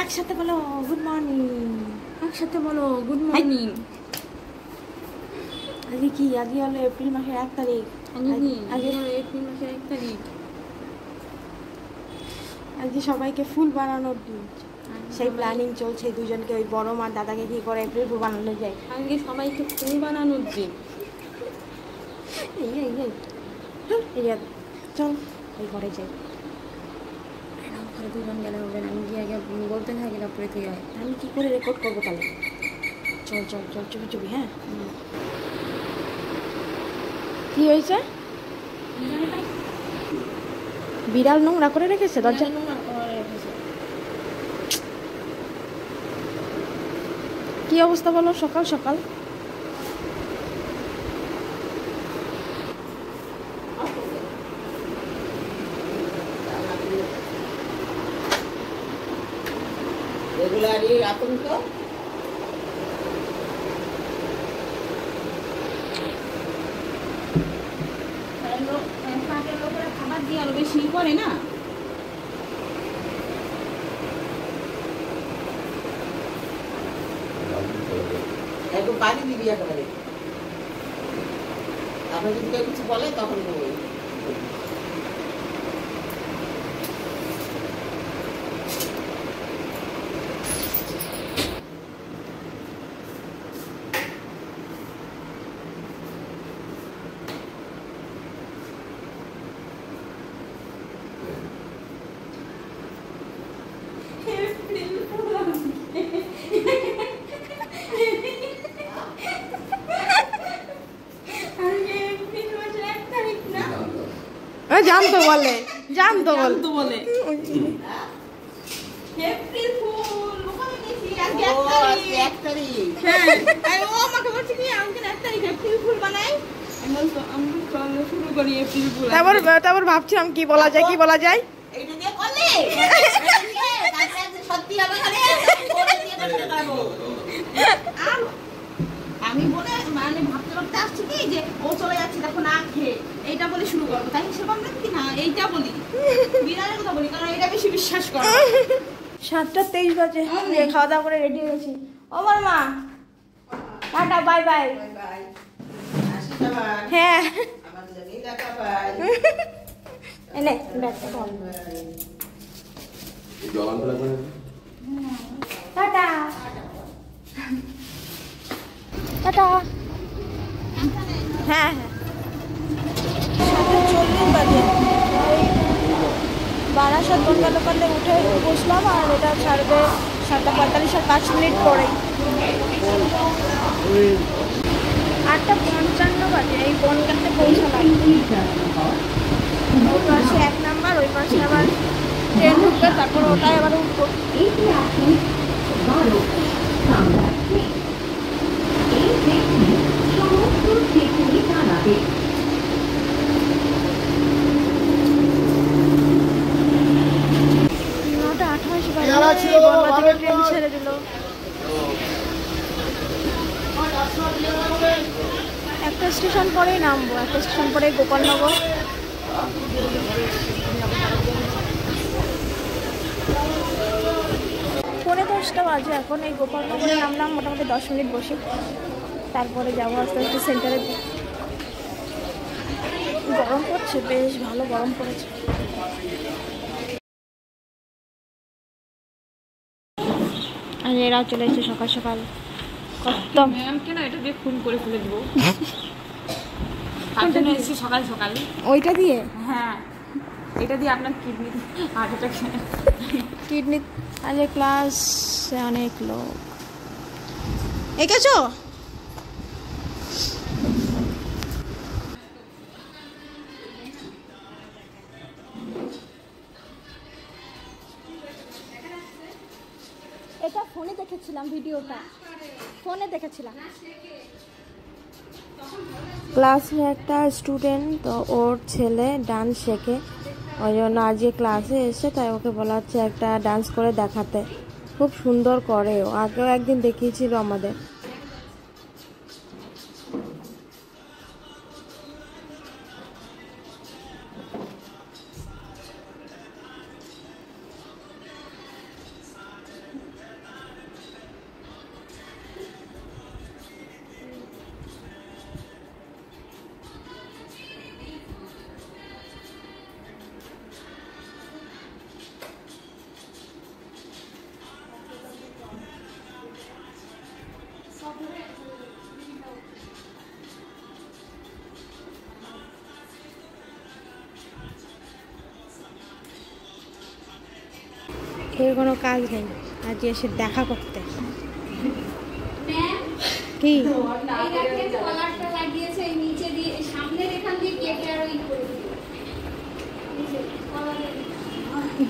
একসাথে বলো good morning, একসাথে বলো গুড মর্নিং। আজকে কি? আজকে হলো এপ্রিল মাসের 1 তারিখ। আজকে হলো এপ্রিল মাসের 1 তারিখ। আজকে সবাইকে ফুল বানানোর দিন। সেই প্ল্যানিং চলছে দুজনকে, ওই বড় মার দাদাকে কি করে এপ্রিল ফুল বানানো যায়। আজকে সবাইকে ফুল বানানোর দিন। চল ওই ঘরে যাই। ঘরে দুজন গেলে হবে না, আমি গিয়ে আগে বলতে থাকি তারপরে তুই আয়। আমি কী করে রেকর্ড করবো তাহলে? চল চল চল চুপি চুপি। হ্যাঁ কি হয়েছে? বিড়াল নোংরা করে রেখেছে দরজা। কি অবস্থা বলো সকাল সকাল? আতঙ্ক খাবার দিয়ে আরো বেশি করে না। একটু পানি দিবি একেবারে, তারপরে যদি কেউ কিছু বলে তখন বলবো। জানতো বলে, জানতো বলে এপ্রিল ফুল ওখানে গেছি আজকে 1 তারিখ। হ্যাঁ ও আমাকে বলছে কি আমাকে 1 তারিখ এপ্রিল ফুল বানাই। আমি চলো শুরু করি এপ্রিল ফুল। তারপর ভাবছিলাম কি বলা যায়, কি বলা যায়। এইটা দিয়ে করলে তারপরে সত্যি হবে করে করে দিয়ে কাটতে পারবো। আমি বলে মানে ভাবতে ভাবতে আসছি কি যে ও চলে যাচ্ছে দেখো না খেয়ে এইটা বলে শুরু করবো, তাই হিসেবে আমরা কি না এইটা বলি, বিড়ালের কথা বলি কারণ এটা বেশি বিশ্বাস করে। 7:23 বাজে, খাওয়া দাওয়া করে রেডি হয়ে গেছি। ও আমার মা টাটা বাই বাই। হ্যাঁ এনে ব্যাগটা কম। Tata tata. হ্যাঁ হ্যাঁ 7:40 বাজে। বারাসাত গঙ্গা লোকালে উঠে বসলাম আর এটা ছাড়বে 7:45 আর 5 মিনিট পরেই। 8:55 বাজে এই বনগাঁতে পৌঁছালাম। ওই পাশে 1 নাম্বার, ওই পাশে আবার ট্রেন ঢুকবে, তারপর ওটাই আবার উঠবো। ট্রেন ছেড়ে দিল। একটা স্টেশন পরেই নামবো, একটা স্টেশন পরেই গোপালনগর। পৌনে 10টা বাজে এখন। এই গোপালনগরে নামলাম, মোটামুটি 10 মিনিট বসি, তারপরে যাবো আস্তে আস্তে সেন্টারে। গরম পড়ছে, বেশ ভালো গরম পড়েছে। আর এরাও চলে এসেছে সকাল সকাল। কত ম্যামকে না এটা দিয়ে খুন করে ফেলে দেবো। তার জন্য এসেছি সকাল সকাল। ওইটা দিয়ে? হ্যাঁ এটা দিয়ে আপনার কিডনি হার্ট অ্যাটাক। কিডনি আজ ক্লাসে অনেক লোক এঁকেছো। এটা ফোনে দেখেছিলাম, ভিডিওটা ফোনে দেখেছিলাম। ক্লাসে একটা স্টুডেন্ট, তো ওর ছেলে ডান্স শেখে, ওই জন্য আজকে ক্লাসে এসে তাই ওকে বলা হচ্ছে একটা ডান্স করে দেখাতে। খুব সুন্দর করে, ও আগেও একদিন দেখিয়েছিল আমাদের। আজকে কোনো কাজ নেই, আজকে এসে দেখা করতে। কি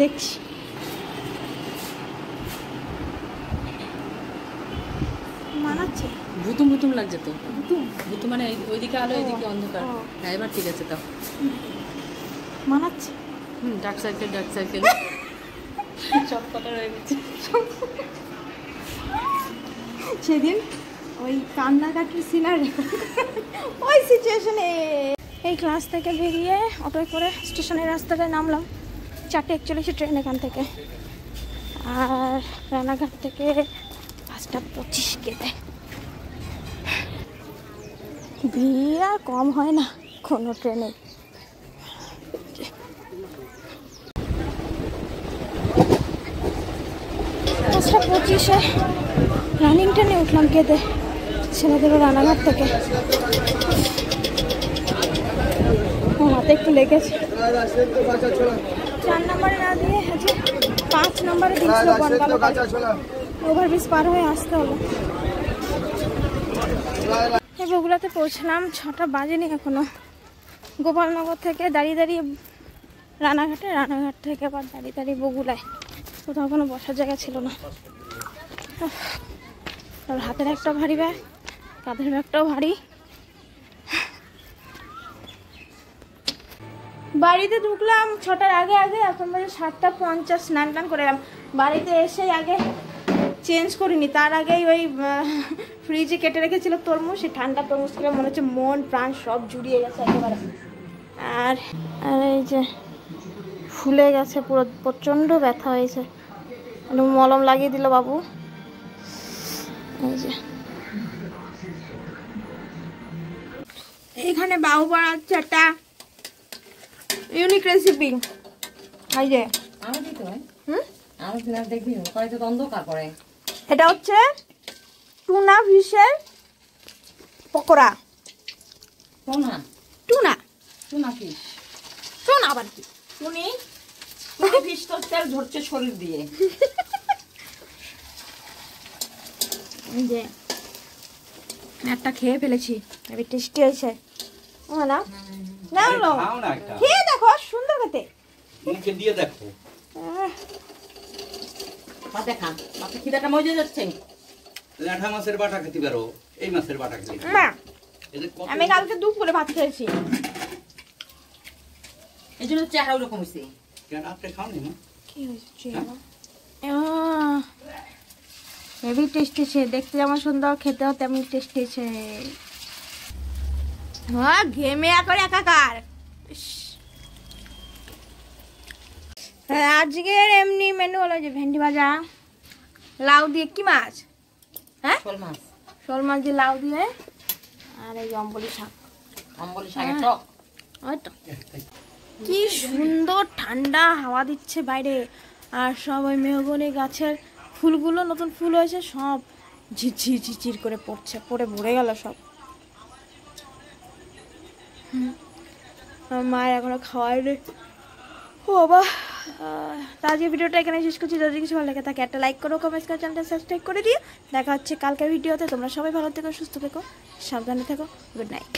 দেখছি মানাচ্ছে, ভুতুম ভুতুম লাগছে তো। ভুতুম মানে ওইদিকে আলো এইদিকে অন্ধকার। হ্যাঁ এবার ঠিক আছে তাও মানাচ্ছে। ডার্ক সার্কেল ডার্ক সার্কেল সব কটা রয়ে গেছে। সেদিন ওই কান্নাকাটির সিনারি ওই সিচুয়েশনে এই ক্লাস থেকে বেরিয়ে অটোয় করে স্টেশনের রাস্তাটায় নামলাম। 4:41 ট্রেন এখান থেকে, আর রানাঘাট থেকে 5:25 কেটে। ভিড় আর কম হয় না কোনো ট্রেনে। 5:25 রানিং ট্রেনে উঠলাম কেঁদে, ছেলেদেরও রানাঘাট থেকে। হাতে একটু লেগেছে। 4 নম্বরে না দিয়ে আজকে 5 নম্বরে দিয়েছিল বনগালা, ওভারব্রিজ পার হয়ে আসতে হলো। এই বগুড়াতে পৌঁছলাম, 6টা বাজেনি এখনো। গোপালনগর থেকে দাঁড়িয়ে দাঁড়িয়ে রানাঘাটে, রানাঘাট থেকে আবার দাঁড়িয়ে দাঁড়িয়ে বগুড়ায়। কোথাও কোনো বসার জায়গা ছিল না। আর হাতের একটা ভারী ব্যাগ, কাঁধের ব্যাগটাও ভারী। বাড়িতে ঢুকলাম 6টার আগে আগে, এখন বাজে 7:50। স্নান টান করে এলাম। বাড়িতে এসেই আগে চেঞ্জ করিনি, তার আগেই ওই ফ্রিজে কেটে রেখেছিল তরমুজ, সেই ঠান্ডা তরমুজ খেলে মনে হচ্ছে মন প্রাণ সব জুড়িয়ে গেছে একেবারে। আর এই যে ফুলে গেছে পুরো, প্রচণ্ড ব্যথা হয়েছে। মলম লাগিয়ে দিল বাবু। এই যে এখানে বাবু বানাচ্ছে একটা ইউনিক রেসিপি। এই যে এটা হচ্ছে টুনা ফিশের pakora. Tuna tuna tuna fish, tuna আবার কি, টুনি ফিশ তো তেল ঝরছে শরীর দিয়ে। এই যে একটা খেয়ে ফেলেছি, হেবি টেস্টি হয়েছে। না না না, খেয়ে দেখো, সুন্দর খেতে। মুখে দিয়ে দেখো, দেখা মাথা খিদাটা মজে যাচ্ছে। ল্যাঠা মাছের বাটা খেতে পারো, এই মাছের বাটা খেতে না, আমি কালকে দুপুরে ভাত খেয়েছি, এই জন্য চেহারা ওরকম হয়েছে। কেন আপনি খাওনি না? কি হয়েছে? হেভি টেস্টি আছে, দেখতে যেমন সুন্দর, খেতেও তেমন টেস্টি আছে। হ্যাঁ, ঘেমে করে একাকার। আজকের এমনি মেনু হলো যে ভেন্ডি ভাজা, লাউ দিয়ে, কি মাছ? হ্যাঁ, শোল মাছ। শোল মাছ দিয়ে লাউ দিয়ে, আর এই অম্বলি শাক। অম্বলি শাকের টক। ওই তো, কি সুন্দর ঠান্ডা হাওয়া দিচ্ছে বাইরে, আর সব ওই মেহগনি গাছের ফুলগুলো, নতুন ফুল হয়েছে, সব ঝিরঝির ঝিরঝির করে পড়ছে, পড়ে ভরে গেল সব। আমার মায়ের এখনো খাওয়াইনি। ও বাবা, তা আজকে ভিডিওটা এখানে শেষ করছি। যদি কিছু ভালো লাগে তাকে একটা লাইক করো, কমেন্টস করে চ্যানেলটা সাবস্ক্রাইব করে দিও। দেখা হচ্ছে কালকের ভিডিওতে। তোমরা সবাই ভালো থেকো, সুস্থ থেকো, সাবধানে থেকো। Good night.